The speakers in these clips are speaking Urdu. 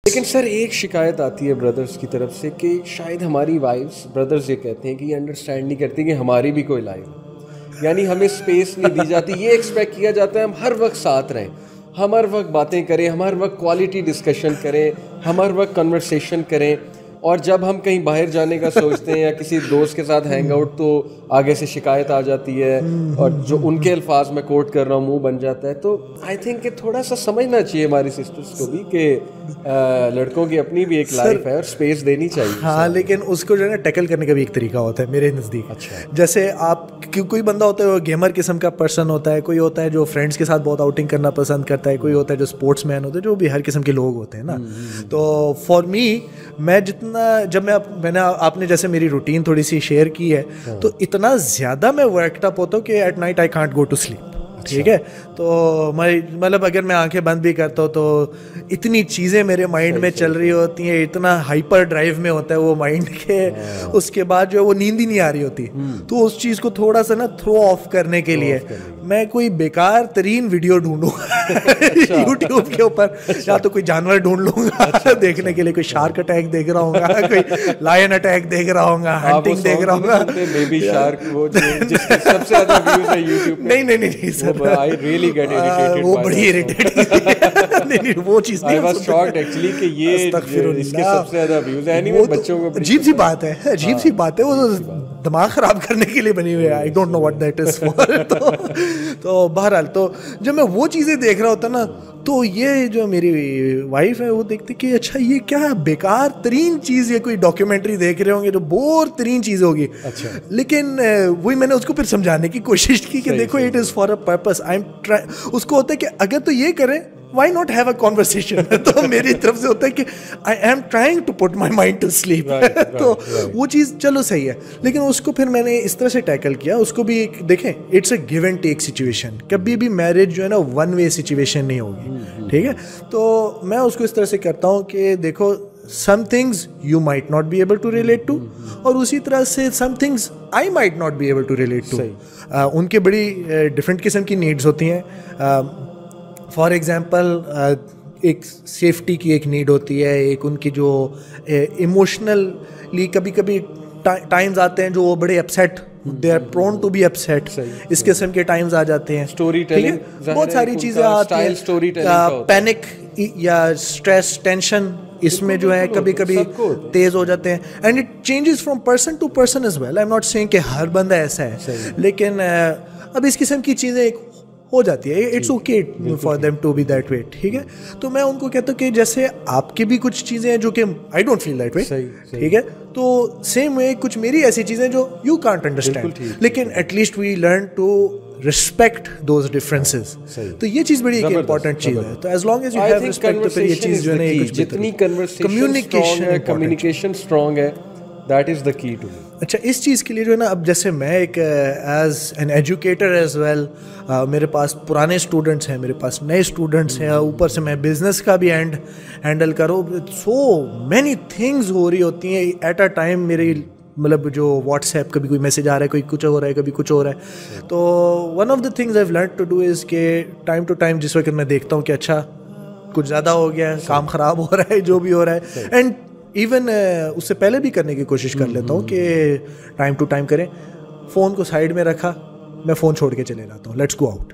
لیکن سر ایک شکایت آتی ہے بردرز کی طرف سے کہ شاید ہماری وائفس بردرز یہ کہتے ہیں کہ یہ انڈرسٹینڈ نہیں کرتی کہ ہماری بھی کوئی لائف ہے، یعنی ہمیں اسپیس نہیں دی جاتی. یہ ایکسپیکٹ کیا جاتا ہے ہم ہر وقت ساتھ رہیں، ہم ہر وقت باتیں کریں، ہم ہر وقت کوالٹی ڈسکشن کریں، ہم ہر وقت کنورسیشن کریں. اور جب ہم کہیں باہر جانے کا سوچتے ہیں یا کسی دوست کے ساتھ ہینگ آؤٹ تو آگے سے شکایت آ جاتی ہے اور جو ان کے الفاظ میں کوٹ کر رہا ہوں منہ بن جاتا ہے. تو آئی تھنک کہ تھوڑا سا سمجھنا چاہیے ہماری سسٹرس کو بھی کہ لڑکوں کی اپنی بھی ایک لائف ہے اور اسپیس دینی چاہیے. ہاں لیکن اس کو جو ہے نا ٹیکل کرنے کا بھی ایک طریقہ ہوتا ہے میرے نزدیک. اچھا. جیسے آپ کوئی بندہ ہوتا ہے وہ گیمر قسم کا پرسن ہوتا ہے، کوئی ہوتا ہے جو فرینڈس کے ساتھ بہت آؤٹنگ کرنا پسند کرتا ہے، کوئی ہوتا ہے جو اسپورٹس مین ہوتا ہے، جو بھی ہر قسم کے لوگ ہوتے ہیں نا. تو فار می میں جتنا جب میں نے آپ نے جیسے میری روٹین تھوڑی سی شیئر کی ہے تو اتنا زیادہ میں ورکڈ اپ ہوتا ہوں کہ at night I can't go to sleep. ٹھیک ہے. تو مطلب اگر میں آنکھیں بند بھی کرتا ہوں تو اتنی چیزیں میرے مائنڈ میں چل رہی ہوتی ہیں، اتنا ہائپر ڈرائیو میں ہوتا ہے وہ مائنڈ کے، اس کے بعد جو ہے وہ نیند ہی نہیں آ رہی ہوتی. تو اس چیز کو تھوڑا سا نا تھرو آف کرنے کے لیے میں کوئی بیکار ترین ویڈیو ڈھونڈوں گا یوٹیوب کے اوپر، یا تو کوئی جانور ڈھونڈ لوں گا دیکھنے کے لیے، کوئی شارک اٹیک دیکھ رہا ہوں گا، کوئی لائن اٹیک دیکھ رہا ہوں گا، ہنٹنگ دیکھ رہا ہوں گا. بیبی شارک وہ جس کے سب سے زیادہ ویوز ہے یوٹیوب. نہیں سر، I really get irritated. وہ بڑی irritating نہیں وہ چیز نہیں. I was shocked actually کہ یہ اس کے سب سے زیادہ ویوز ہیں. anyway بچوں کو عجیب سی بات ہے، عجیب سی بات ہے، وہ دماغ خراب کرنے کے لیے بنی ہوئی ہے. I don't know what that is for. تو بہرحال تو جب میں وہ چیزیں دیکھ رہا ہوتا نا تو یہ جو میری وائف ہے وہ دیکھتی کہ اچھا یہ کیا ہے بیکار ترین چیز، یہ کوئی ڈاکیومنٹری دیکھ رہے ہوں گے جو بور ترین چیز ہوگی. لیکن وہی میں نے اس کو پھر سمجھانے کی کوشش کی کہ دیکھو it is for a purpose. اس کو ہوتا ہے کہ اگر تو یہ کریں why not have a conversation. تو میری طرف سے ہوتا ہے کہ I am trying to put my mind to sleep. تو وہ چیز چلو صحیح ہے، لیکن اس کو پھر میں نے اس طرح سے ٹیکل کیا. اس کو بھی دیکھیں it's a give and take situation. کبھی بھی میرج جو ہے نا ون وے سچویشن نہیں ہوگی. ٹھیک ہے. تو میں اس کو اس طرح سے کرتا ہوں کہ دیکھو some things you might not be able to relate to اور اسی طرح سے some things I might not be able to relate to. ان کے بڑی ڈفرینٹ قسم کی نیڈز ہوتی ہیں. فار ایگزامپل ایک سیفٹی کی ایک نیڈ ہوتی ہے، ایک ان کی جو ایموشنلی کبھی کبھی ٹائمز آتے ہیں جو وہ بڑے upset, they are prone to be upset, اس قسم کے ٹائمز آ جاتے ہیں. اسٹوری ٹیلنگ بہت ساری چیزیں آتی ہیں، پینک یا اسٹریس ٹینشن اس میں جو ہے کبھی کبھی تیز ہو جاتے ہیں. And it changes from person to person as well. I am not seeing کہ ہر بندہ ایسا ہے، لیکن اب اس قسم کی چیزیں ہو جاتی ہے. It's okay for them to be that way. ٹھیک ہے. تو میں ان کو کہتا ہوں کہ جیسے آپ کی بھی کچھ چیزیں ہیں جو کہ I don't feel that way. ٹھیک ہے. تو سیم وے کچھ میری ایسی چیزیں جو یو کانٹ انڈرسٹینڈ، لیکن at least we learn to respect those differences. تو یہ چیز بڑی ایک امپورٹنٹ چیز ہے. تو as long as you have respect تو پھر یہ چیز جو ہے جتنی کمیونیکیشن اسٹرانگ ہے that is the key to. اچھا اس چیز کے لیے جو ہے نا اب جیسے میں ایک as an educator as well, میرے پاس پرانے اسٹوڈنٹس ہیں، میرے پاس نئے اسٹوڈنٹس ہیں، اوپر سے میں بزنس کا بھی ہینڈل کروں. سو مینی تھنگز ہو رہی ہوتی ہیں ایٹ اے ٹائم. میری مطلب جو واٹس ایپ کبھی کوئی میسج آ رہا ہے، کوئی کچھ ہو رہا ہے، کبھی کچھ ہو رہا ہے. تو one of the things I have learned to do is کہ ٹائم ٹو ٹائم جس وقت میں دیکھتا ہوں کہ اچھا کچھ زیادہ ہو گیا ہے، کام خراب ہو رہا ہے، جو بھی ہو رہا ہے، اینڈ ایون اس سے پہلے بھی کرنے کی کوشش کر لیتا ہوں کہ ٹائم ٹو ٹائم کریں. فون کو سائڈ میں رکھا، میں فون چھوڑ کے چلے جاتا ہوں، لیٹس گو آؤٹ.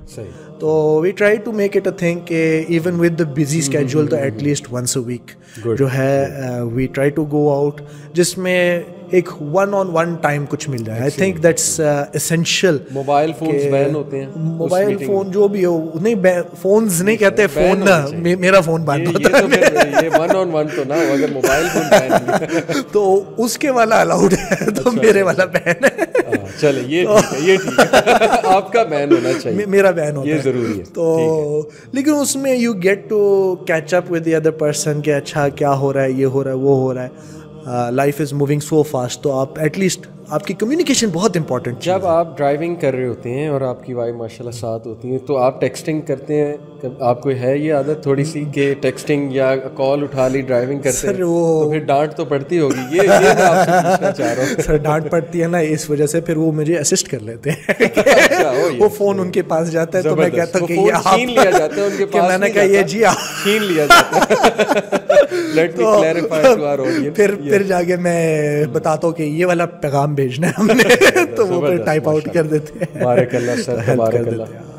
تو we try to make it a thing کہ even with the busy schedule تو at least once a week جو ہے we try to go out, جس میں ایک ون آن ون ٹائم کچھ مل جائے. I think that's essential. Mobile phones ban ہوتے ہیں، موبائل فون جو بھی ہو، نہیں فونز نہیں کہتے، فون میرا فون بند ہوتا ہے. یہ ون آن ون تو نہ ہو، اگر موبائل فون بین تو اس کے والا الاؤڈ ہے، تو میرے والا بین ہے. چلے یہ ٹھیک ہے، آپ کا بین ہونا چاہیے، میرا بین ہوتا ہے، یہ ضروری ہے. تو لیکن اس میں you get to catch up with the other person کہ اچھا کیا ہو رہا ہے، یہ ہو رہا ہے، وہ ہو رہا ہے. Life is moving so fast. تو آپ ایٹ لیسٹ آپ کی کمیونیکیشن بہت امپورٹنٹ. جب آپ ڈرائیونگ کر رہے ہوتے ہیں اور آپ کی وائف ماشاء اللہ ساتھ ہوتی ہیں تو آپ ٹیکسٹنگ کرتے ہیں؟ آپ کو ہے یہ عادت تھوڑی سی کہ ٹیکسٹنگ یا کال اٹھا لی ڈرائیونگ کرتے ہیں تو پھر ڈانٹ تو پڑتی ہوگی؟ یہ میں آپ سے پوچھنا چاہ رہا ہوں. سر ڈانٹ پڑتی ہے نا، اس وجہ سے پھر وہ مجھے اسسٹ کر لیتے ہیں. وہ فون ان کے پاس جاتا ہے تو میں کہتا ہوں کہ یہ چھین لیا جاتا ہے ان کے پاس. میں نے کہا یہ جی چھین لیا جاتا ہے. Let me clarify to our audience. پھر جا کے میں بتاتا ہوں کہ یہ والا پیغام بھیجنا ہے ہم نے, تو وہ پھر ٹائپ آؤٹ کر دیتے ہیں. بارک اللہ سر, بارک اللہ.